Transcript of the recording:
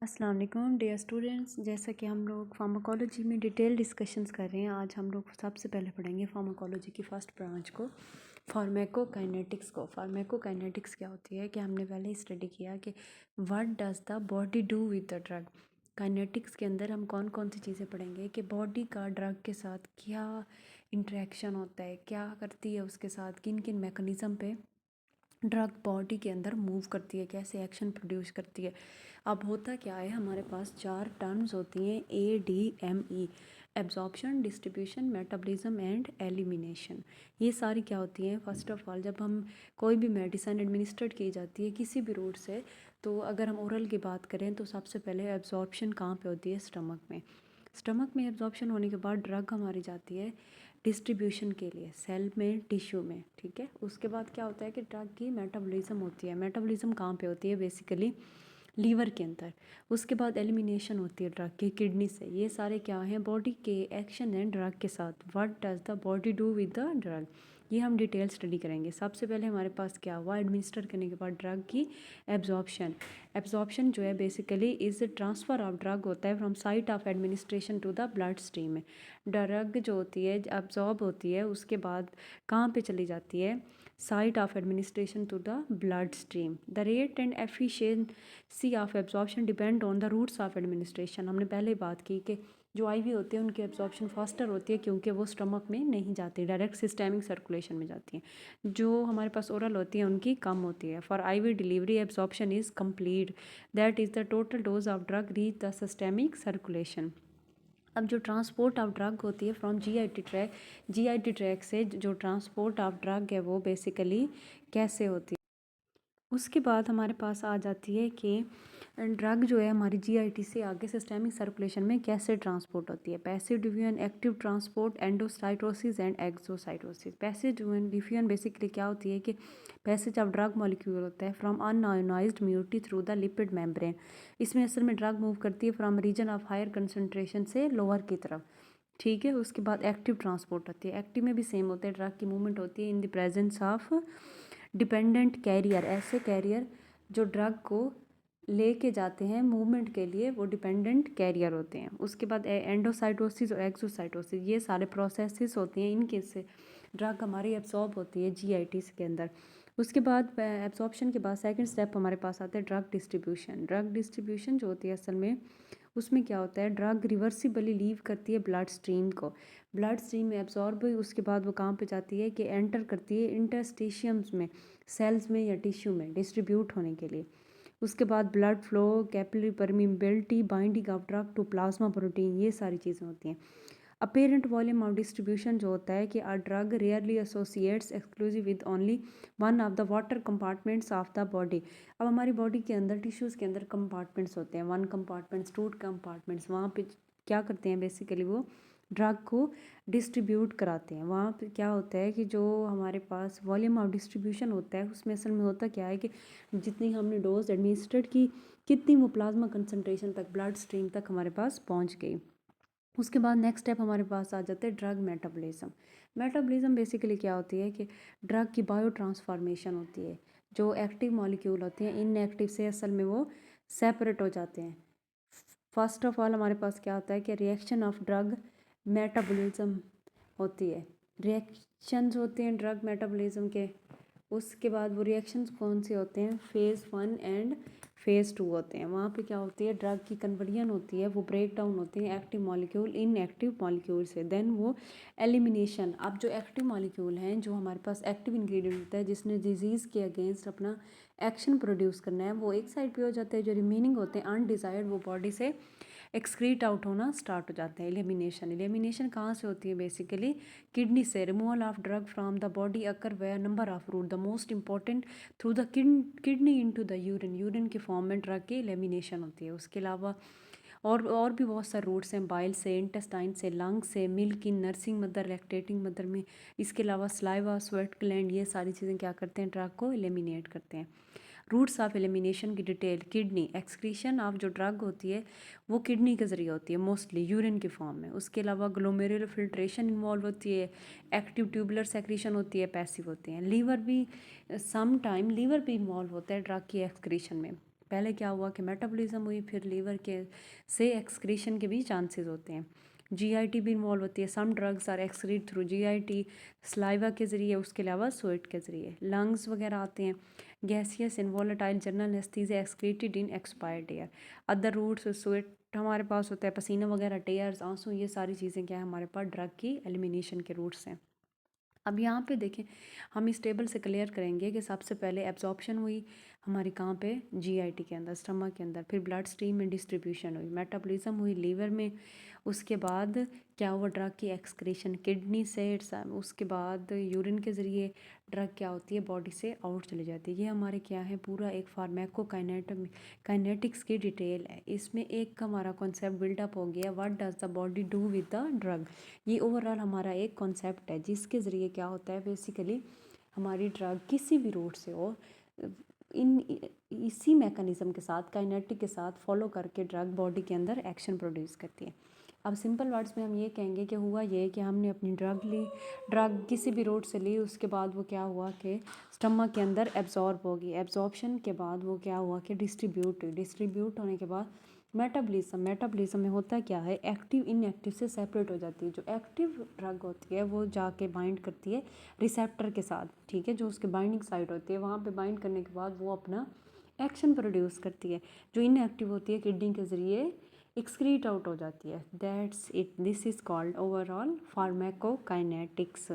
अस्सलाम वालेकुम dear students. जैसा कि हम लोग फार्माकोलॉजी में डिटेल डिस्कशंस कर रहे हैं, आज हम लोग सबसे पहले पढ़ेंगे फार्माकोलॉजी की फर्स्ट ब्रांच को, फार्माकोकाइनेटिक्स को। फार्माकोकाइनेटिक्स क्या होती है कि हमने पहले ही स्टडी किया कि what does the body do with the drug. Kinetics के अंदर हम कौन कौन सी चीज़ें पढ़ेंगे कि बॉडी का ड्रग के साथ क्या इंटरेक्शन होता है, क्या करती है उसके साथ, किन किन मैकेनिज़्म पे ड्रग बॉडी के अंदर मूव करती है, कैसे एक्शन प्रोड्यूस करती है। अब होता क्या है, हमारे पास 4 टर्म्स होती हैं ADME: absorption, distribution, metabolism and elimination. ये सारी क्या होती हैं? फर्स्ट ऑफ ऑल, जब हम कोई भी मेडिसिन एडमिनिस्ट्रेट की जाती है किसी भी रूट से, तो अगर हम ओरल की बात करें तो सबसे पहले एब्जॉर्प्शन कहाँ पे होती है? स्टमक में। स्टमक में एब्जॉर्प्शन होने के बाद ड्रग हमारी जाती है डिस्ट्रीब्यूशन के लिए सेल में, टिश्यू में, ठीक है। उसके बाद क्या होता है कि ड्रग की मेटाबॉलिज्म होती है। मेटाबॉलिज्म कहाँ पे होती है? बेसिकली लीवर के अंदर। उसके बाद एलिमिनेशन होती है ड्रग की किडनी से। ये सारे क्या हैं? बॉडी के एक्शन हैं ड्रग के साथ। What does the body do with the drug, ये हम डिटेल स्टडी करेंगे। सबसे पहले हमारे पास क्या हुआ? एडमिनिस्टर करने के बाद ड्रग की एब्जॉर्प्शन। एब्जॉर्प्शन जो है basically is transfer of drug होता है from site of administration to the bloodstream में। ड्रग जो होती है एब्जॉर्ब होती है, उसके बाद कहाँ पे चली जाती है? Site of administration to the bloodstream. The rate and efficiency of absorption depend on the routes of administration. हमने पहले बात की कि जो आईवी होती है उनकी एब्जॉर्प्शन फास्टर होती है क्योंकि वो स्टमक में नहीं जाती, डायरेक्ट सिस्टेमिक सर्कुलेशन में जाती हैं। जो हमारे पास ओरल होती है उनकी कम होती है। For IV delivery absorption is complete, that is the total dose of drug reach the systemic circulation. अब जो ट्रांसपोर्ट ऑफ ड्रग होती है फ्रॉम जीआईटी ट्रैक से जो ट्रांसपोर्ट ऑफ ड्रग है वो बेसिकली कैसे होती है? उसके बाद हमारे पास आ जाती है कि ड्रग जो है हमारी जीआईटी से आगे सिस्टेमिक सर्कुलेशन में कैसे ट्रांसपोर्ट होती है। Passive division, active transport, endocytosis and exocytosis. Passive division basically क्या होती है कि पैसेज ऑफ ड्रग मॉलिक्यूल होता है from unionised moiety through the lipid membrane. इसमें असल में ड्रग मूव करती है from region of higher concentration से लोअर की तरफ, ठीक है। उसके बाद एक्टिव ट्रांसपोर्ट होती है। एक्टिव में भी सेम होता है, ड्रग की मूवमेंट होती है in the presence of dependent carrier. ऐसे कैरियर जो ड्रग को लेके जाते हैं मूवमेंट के लिए, वो डिपेंडेंट कैरियर होते हैं। उसके बाद एंडोसाइटोसिस और एक्सोसाइटोसिस, ये सारे प्रोसेसेस होती हैं, इनके से ड्रग हमारी एब्सॉर्ब होती है जीआईटी के अंदर। उसके बाद एब्सॉर्प्शन के बाद सेकंड स्टेप हमारे पास आता है ड्रग डिस्ट्रीब्यूशन। ड्रग डिस्ट्रीब्यूशन जो होती है असल में उसमें क्या होता है, ड्रग रिवर्सिबली लीव करती है ब्लड स्ट्रीम को। ब्लड स्ट्रीम में एब्जॉर्ब हुई, उसके बाद वो कहाँ पे जाती है कि एंटर करती है इंटरस्टिशियम्स में, सेल्स में या टिश्यू में डिस्ट्रीब्यूट होने के लिए। उसके बाद blood flow, capillary permeability, binding of drug to plasma protein, ये सारी चीज़ें होती हैं। अपेरेंट वॉल्यूम ऑफ डिस्ट्रीब्यूशन जो होता है कि आ drug rarely associates exclusive with only one of the water compartments of the body. अब हमारी बॉडी के अंदर टिश्यूज़ के अंदर कंपार्टमेंट्स होते हैं, वन कंपार्टमेंट्स, टू कंपार्टमेंट्स। वहाँ पे क्या करते हैं बेसिकली, वो ड्रग को डिस्ट्रीब्यूट कराते हैं। वहाँ पे क्या होता है कि जो हमारे पास वॉल्यूम ऑफ डिस्ट्रीब्यूशन होता है उसमें असल में होता क्या है कि जितनी हमने डोज एडमिनिस्ट्रेट की, कितनी वो प्लाज्मा कंसनट्रेशन तक, ब्लड स्ट्रीम तक हमारे पास पहुँच गई। उसके बाद नेक्स्ट स्टेप हमारे पास आ जाते हैं ड्रग मेटाबॉलिज्म। मेटाबॉलिज्म बेसिकली क्या होती है कि ड्रग की बायो ट्रांसफॉर्मेशन होती है। जो एक्टिव मॉलिक्यूल होते हैं इनएक्टिव से असल में वो सेपरेट हो जाते हैं। फर्स्ट ऑफ ऑल हमारे पास क्या होता है कि रिएक्शन ऑफ ड्रग मेटाबॉलिज्म होती है। रिएक्शंस होते हैं ड्रग मेटाबॉलिज्म के। उसके बाद वो रिएक्शंस कौन से होते हैं? फेज़ 1 एंड फेज़ 2 होते हैं। वहाँ पे क्या होती है, ड्रग की कन्वर्जन होती है, वो ब्रेक डाउन होती है एक्टिव मॉलिक्यूल इन एक्टिव मॉलिक्यूल से, देन वो एलिमिनेशन। अब जो एक्टिव मॉलिक्यूल हैं, जो हमारे पास एक्टिव इंग्रेडिएंट होता है जिसने डिजीज़ के अगेंस्ट अपना एक्शन प्रोड्यूस करना है, वो एक साइड पे हो जाते हैं। जो रिमेनिंग होते हैं अनडिज़ायर्ड, वो बॉडी से एक्सक्रीट आउट होना स्टार्ट हो जाते हैं। एलिमिनेशन, एलिमिनेशन कहाँ से होती है? बेसिकली किडनी से। Removal of drug from the body occur way number of route, the most important through the kidney into the urine. Urine के फॉर्म में ड्रग की एलिमिनेशन होती है। उसके अलावा और भी बहुत सारे रूट्स हैं, बाइल से, इंटेस्टाइन से, लंग से, milk in nursing mother, lactating mother में। इसके अलावा स्लाइवा, स्वेट ग्लैंड, ये सारी चीज़ें क्या करते हैं, ड्रग को एलिमिनेट करते हैं। रूट्स ऑफ एलिमिनेशन की डिटेल, किडनी एक्सक्रीशन ऑफ जो ड्रग होती है वो किडनी के ज़रिए होती है, मोस्टली यूरिन के फॉर्म में। उसके अलावा ग्लोमेरुलर फिल्ट्रेशन इन्वॉल्व होती है, एक्टिव ट्यूबुलर सेक्रीशन होती है, पैसिव होती हैं। लीवर भी सम टाइम लीवर भी इन्वॉल्व होता है ड्रग की एक्सक्रीशन में। पहले क्या हुआ कि मेटाबॉलिज्म हुई, फिर लीवर के से एक्सक्रीशन के भी चांसेस होते हैं। जीआईटी भी इन्वॉल्व होती है। Some drugs are excrete through GIT, saliva के ज़रिए, उसके अलावा स्वेट के ज़रिए। लंग्स वगैरह आते हैं। Gaseous involatile general anaesthesia excreted in expired air. Other routes sweat हमारे पास होता है, पसीना वगैरह, टेयर्स, आंसू, ये सारी चीज़ें क्या है हमारे पास ड्रग की एलिमिनेशन के रूट्स हैं। अब यहाँ पे देखें, हम इस टेबल से क्लियर करेंगे कि सबसे पहले एब्जॉर्प्शन हुई हमारी कहाँ पे, जीआईटी के अंदर, स्टमक के अंदर। फिर ब्लड स्ट्रीम में डिस्ट्रीब्यूशन हुई, मेटाबॉलिज्म हुई लीवर में। उसके बाद क्या हुआ, ड्रग की एक्सक्रीशन किडनी से, उसके बाद यूरिन के ज़रिए ड्रग क्या होती है बॉडी से आउट चली जाती है। ये हमारे क्या है पूरा एक फार्माकोकाइनेटिक्स की डिटेल है। इसमें एक हमारा कॉन्सेप्ट बिल्डअप हो गया, what does the body do with the drug. ये ओवरऑल हमारा एक कॉन्सेप्ट है जिसके ज़रिए क्या होता है बेसिकली हमारी ड्रग किसी भी रूट से हो, इन इसी मैकेनिज़्म के साथ, काइनेटिक के साथ फॉलो करके ड्रग बॉडी के अंदर एक्शन प्रोड्यूस करती है। अब सिंपल वर्ड्स में हम ये कहेंगे कि हुआ ये कि हमने अपनी ड्रग ली, ड्रग किसी भी रूट से ली, उसके बाद वो क्या हुआ कि स्टमक के अंदर एब्जॉर्ब होगी। एब्जॉर्प्शन के बाद वो क्या हुआ कि डिस्ट्रीब्यूट होने के बाद मेटाबॉलिज्म में होता क्या है, एक्टिव इनएक्टिव से सेपरेट हो जाती है। जो एक्टिव ड्रग होती है वो जाके बाइंड करती है रिसेप्टर के साथ, ठीक है, जो उसके बाइंडिंग साइट होती है, वहाँ पे बाइंड करने के बाद वो अपना एक्शन प्रोड्यूस करती है। जो इनएक्टिव होती है किडनी के ज़रिए एक्सक्रीट आउट हो जाती है। That's it, this is called overall pharmacokinetics.